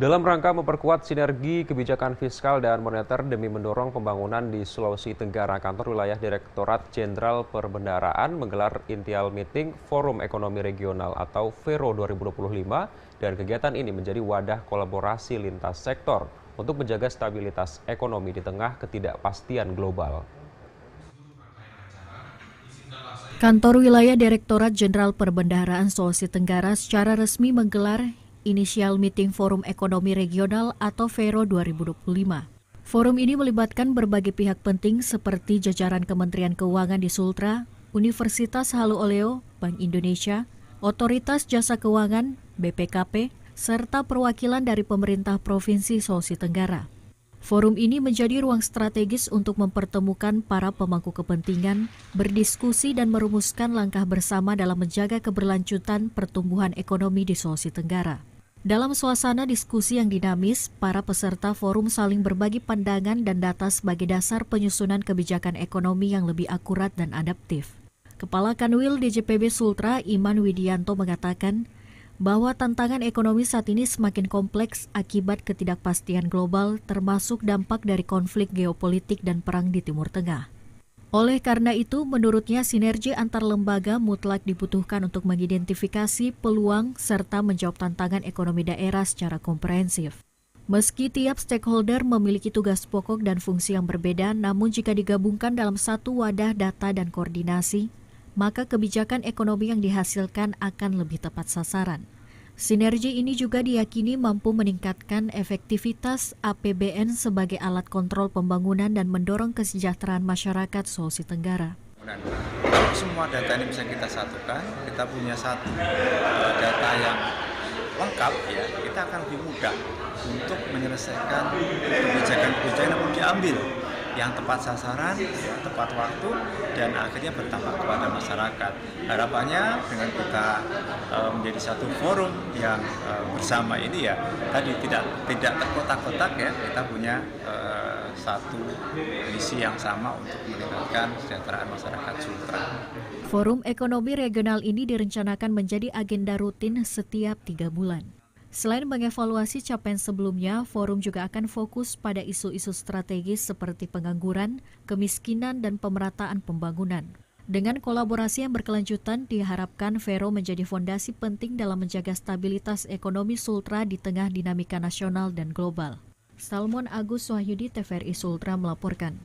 Dalam rangka memperkuat sinergi kebijakan fiskal dan moneter demi mendorong pembangunan di Sulawesi Tenggara, kantor wilayah Direktorat Jenderal Perbendaharaan menggelar Intial Meeting Forum Ekonomi Regional atau FERO 2025 dan kegiatan ini menjadi wadah kolaborasi lintas sektor untuk menjaga stabilitas ekonomi di tengah ketidakpastian global. Kantor wilayah Direktorat Jenderal Perbendaharaan Sulawesi Tenggara secara resmi menggelar Initial Meeting Forum Ekonomi Regional atau FERO 2025. Forum ini melibatkan berbagai pihak penting seperti jajaran Kementerian Keuangan di Sultra, Universitas Halu Oleo, Bank Indonesia, Otoritas Jasa Keuangan, BPKP, serta perwakilan dari pemerintah Provinsi Sulawesi Tenggara. Forum ini menjadi ruang strategis untuk mempertemukan para pemangku kepentingan, berdiskusi dan merumuskan langkah bersama dalam menjaga keberlanjutan pertumbuhan ekonomi di Sulawesi Tenggara. Dalam suasana diskusi yang dinamis, para peserta forum saling berbagi pandangan dan data sebagai dasar penyusunan kebijakan ekonomi yang lebih akurat dan adaptif. Kepala Kanwil DJPB Sultra, Iman Widianto mengatakan bahwa tantangan ekonomi saat ini semakin kompleks akibat ketidakpastian global termasuk dampak dari konflik geopolitik dan perang di Timur Tengah. Oleh karena itu, menurutnya sinergi antar lembaga mutlak dibutuhkan untuk mengidentifikasi peluang serta menjawab tantangan ekonomi daerah secara komprehensif. Meski tiap stakeholder memiliki tugas pokok dan fungsi yang berbeda, namun jika digabungkan dalam satu wadah data dan koordinasi, maka kebijakan ekonomi yang dihasilkan akan lebih tepat sasaran. Sinergi ini juga diyakini mampu meningkatkan efektivitas APBN sebagai alat kontrol pembangunan dan mendorong kesejahteraan masyarakat Sulawesi Tenggara. Kalau semua data ini bisa kita satukan, kita punya satu data yang lengkap, ya, kita akan lebih mudah untuk menyelesaikan kebijakan-kebijakan yang perlu diambil yang tepat sasaran, tepat waktu, dan akhirnya berdampak kepada masyarakat. Harapannya dengan kita menjadi satu forum yang bersama ini, ya tadi tidak terkotak-kotak, ya, kita punya satu misi yang sama untuk meningkatkan kesejahteraan masyarakat Sultra. Forum Ekonomi Regional ini direncanakan menjadi agenda rutin setiap 3 bulan. Selain mengevaluasi capaian sebelumnya, forum juga akan fokus pada isu-isu strategis seperti pengangguran, kemiskinan, dan pemerataan pembangunan. Dengan kolaborasi yang berkelanjutan, diharapkan FERO menjadi fondasi penting dalam menjaga stabilitas ekonomi Sultra di tengah dinamika nasional dan global. Salmon Agus Wahyudi, TVRI Sultra melaporkan.